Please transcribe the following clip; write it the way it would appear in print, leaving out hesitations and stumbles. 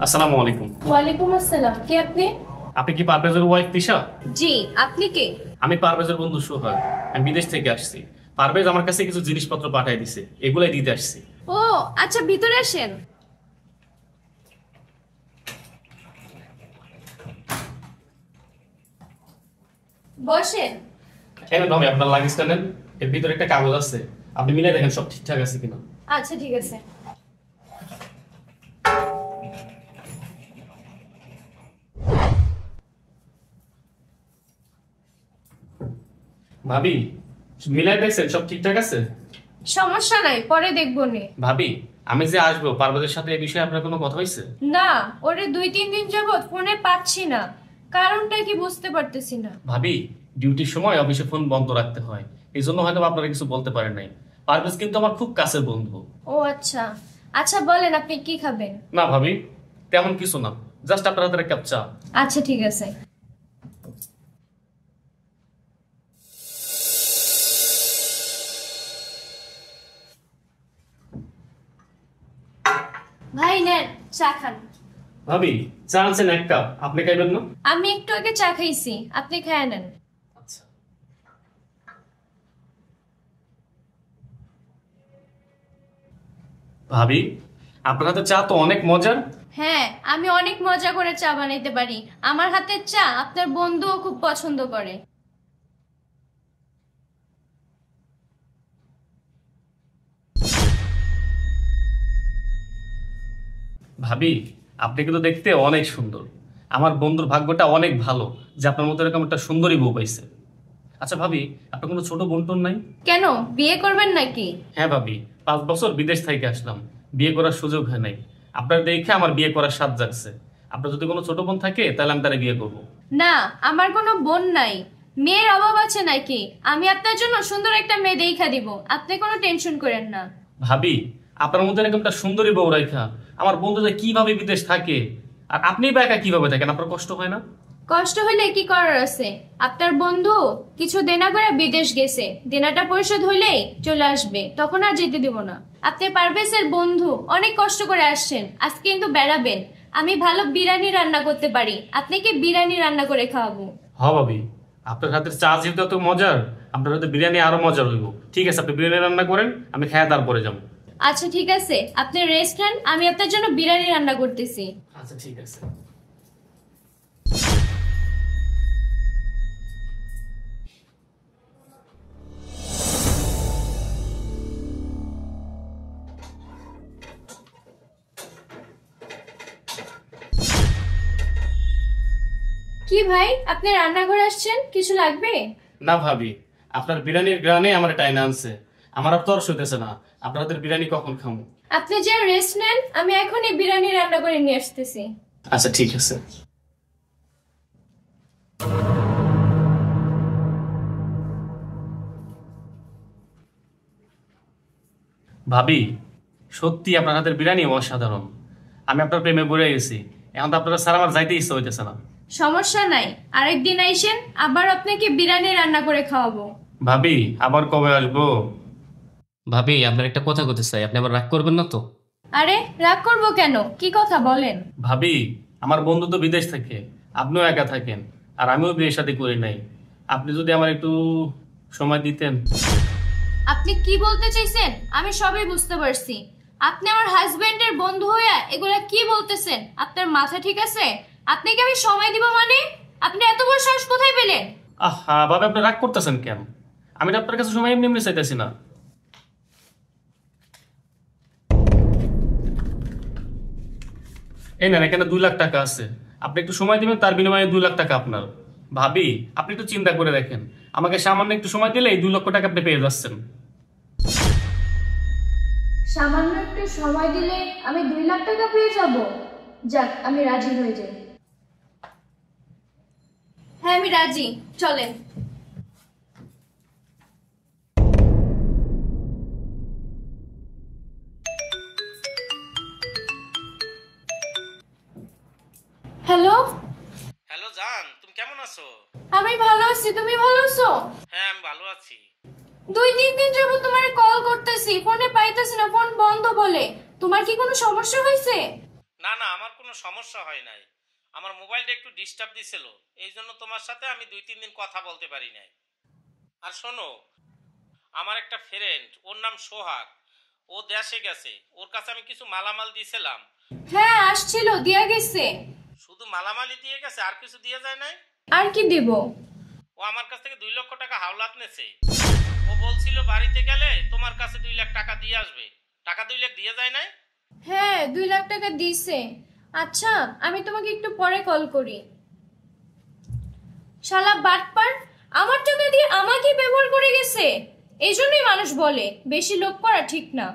আসসালামু আলাইকুম। ওয়ালাইকুম আসসালাম। কে আপনি? আপনি কি পারভেজের ওয়াইফ তিশা? জি, আপনি কে? আমি পারভেজের বন্ধু সোহাগ। আমি বিদেশ থেকে আসছি। পারভেজ আমার কাছে কিছু জিনিসপত্র পাঠিয়ে দিছে, এগুলাই দিতে আসছি। ও আচ্ছা, ভিতরে আসেন। বসেন। কেন ভাবে আপনার লাগেজটা নেন, এর ভিতরে একটা কাগজ আছে, আপনি মিলাই দেখেন সব ঠিকঠাক আছে কিনা। আচ্ছা ঠিক আছে। ভাবি, মিলাই দেখছেন সব ঠিকঠাক আছে? সমস্যা নাই, পরে দেখবো নে। ভাবি, আমি যে আসবো পারভেজের সাথে এই বিষয়ে আপনার কোনো কথা হয়েছে? না, ওরে 2-3 দিন যাবত ফোনে পাচ্ছি না। কারণটা কি বুঝতে পারতেছি না। ভাবি, ডিউটির সময় অফিসে ফোন বন্ধ রাখতে হয়, এই জন্য হয়তো আপনারা কিছু বলতে পারেন নাই। পারভেজ কিন্তু আমার খুব কাছের বন্ধু। ও আচ্ছা। আচ্ছা বলেন, আপনি কি খাবেন? না ভাবি, তেমন কিছু না, জাস্ট আপনার হাতের এক কাপ চা। আচ্ছা ঠিক আছে। ভাই নেন, চা খান। ভাবি, চা আনছেন এক কাপ, আপনি খাইবেন না? আমি একটু আগে চা খাইছি, আপনি খেয়ে নেন। আচ্ছা। ভাবি, আপনার হাতে চা তো অনেক মজার। হ্যাঁ, আমি অনেক মজা করে চা বানাইতে পারি। আমার হাতের চা আপনার বন্ধুও খুব পছন্দ করে। ভাবি, আপনি কিন্তু দেখতে অনেক সুন্দর। আমার বন্ধুর ভাগ্যটা অনেক ভালো যে আপনার মতো এরকম একটা সুন্দরী বউ পাইছে। আচ্ছা ভাবি, আপনার কোনো ছোট বোন টোন নাই? কেন, বিয়ে করবেন নাকি? হ্যাঁ ভাবি, 5 বছর বিদেশ থেকে আসলাম, বিয়ে করার সুযোগ হয় নাই। আপনার দেখে আমার বিয়ে করার স্বাদ জাগছে। আপনার যদি কোনো ছোট বোন থাকে তাহলে আমি তারা বিয়ে করবো। না, আমার কোনো বোন নাই। মেয়ের অভাব আছে নাকি? আমি আপনার জন্য সুন্দর একটা মেয়ে দেখা দিব, আপনি কোনো টেনশন করেন না। ভাবি, আপনার মধ্যে এরকম একটা সুন্দরী বউ রাইখা আমার বন্ধু যে কিভাবে বিদেশ থাকে, আর আপনি বা একা কিভাবে থাকেন, আপনার কষ্ট হয় না? কষ্ট হলে কি করার আছে? আপনার বন্ধু কিছু দেনা করে বিদেশ গেছে, দেনাটা পরিশোধ হইলেই চলে আসবে, তখন আর যেতে দিব না। আপনি পারভেজের বন্ধু, অনেক কষ্ট করে আসছেন, আজকে কিন্তু বেড়াবেন। আমি ভালো বিরিয়ানি রান্না করতে পারি, আপনি কি বিরিয়ানি রান্না করে খাওয়াবো। হ ভাবি, আপনার হাতের চা যেহেতু এত মজার, আপনার হাতে বিরিয়ানি আরো মজার হইব। ঠিক আছে, আপনি বিরিয়ানি রান্না করেন, আমি খায়া তারপরে যাবো। আচ্ছা ঠিক আছে, আপনি রেস্ট নেন, আমি আপনার জন্য বিরিয়ানি রান্না করতেছি। আচ্ছা ঠিক আছে। কি ভাই, আপনি রান্নাঘরে আসছেন, কিছু লাগবে? না ভাবি, আপনার বিরিয়ানির গ্রানে আমার টাইনা আনছে, আমার আর তর সইতেছে না। আপনার হাতের বিরিয়ানি কখন খামু? আপনি যে রেস্ট নেন, আমি এখনই বিরিয়ানি রান্না করে নিয়ে আসতেছি। আচ্ছা ঠিক আছে। ভাবি, সত্যি আপনার হাতের বিরিয়ানি অসাধারণ। আমি আপনার প্রেমে পড়ে গেছি। এখন তো আপনারা স্যার আমার যাইতে ইচ্ছা হইতেছে না। সমস্যা নাই, আরেকদিন আইসেন, আবার আপনাকে বিরিয়ানি রান্না করে খাওয়াবো। ভাবি, আবার কবে আসবো? ভাবি, আপনার একটা কথা বলতে চাই, আপনি আবার রাগ করবেন না তো? আরে রাগ করবো কেন, কি কথা বলেন। ভাবি, আমার বন্ধু তো বিদেশ থাকে, আপনিও একা থাকেন, আর আমিও বিয়ে শাদী করি নাই। আপনি যদি আমার একটু সময় দিতেন। আপনি কি বলতে চাইছেন আমি সবই বুঝতে পারছি। আপনি আমার হাজবেন্ডের বন্ধু হয়ে এগুলা কি বলতেছেন? আপনার মাথা ঠিক আছে? আপনাকে আমি সময় দিব মানে? আপনি এত বড় সাহস কোথায় পেলেন? আহা ভাবে, আপনি রাগ করতেছেন কেন? আমি তো আপনার কাছে সময় এমনি এমনি চাইতেছি না। এই না, এখানে 2 লাখ টাকা আছে, আপনি একটু সময় দিবেন, তার বিনিময়ে 2 লাখ টাকা আপনার। ভাবি, আপনি একটু চিন্তা করে দেখেন, আমাকে সামান্য একটু সময় দিলে এই 2 লক্ষ টাকা আপনি পেয়ে যাচ্ছেন। সামান্য একটু সময় দিলে আমি 2 লাখ টাকা পেয়ে যাব? যাক, আমি রাজি হয়ে যাই। হ্যাঁ আমি রাজি, চলেন। হ্যালো। হ্যালো জান, তুমি কেমন আছো? আমি ভালো আছি, তুমি ভালো আছো? হ্যাঁ, আমি ভালো আছি। 2-3 দিন যাবত তোমার কল করতেছি, ফোনে পাইতেছি না, ফোন বন্ধ বলে। তোমার কি কোনো সমস্যা হয়েছে? না না, আমার কোনো সমস্যা হয় নাই। আমার মোবাইলটা একটু ডিস্টার্ব দিছিল, এই জন্য তোমার সাথে আমি 2-3 দিন কথা বলতে পারি নাই। আর শোনো, আমার একটা ফ্রেন্ড, ওর নাম সোহাগ, ও দেশে গেছে, ওর কাছে আমি কিছু মালামাল দিয়েছিলাম। হ্যাঁ আসছিল, দিয়া গেছে। শুধু মালামালই দিয়ে গেছে, আর কিছু দিয়ে যায় নাই? আর কি দিব? ও আমার কাছ থেকে 2 লক্ষ টাকা হাওলাত নেছে। ও বলছিল বাড়িতে গেলে তোমার কাছে 2 লাখ টাকা দিয়ে আসবে। টাকা 2 লাখ দিয়ে যায় নাই? হ্যাঁ 2 লাখ টাকা দিছে। আচ্ছা আমি তোমাকে একটু পরে কল করি। শালা বাটপার, আমার টাকা দিয়ে আমাকে ব্যবহার করে গেছে। এই জন্যই মানুষ বলে বেশি লোভ করা ঠিক না।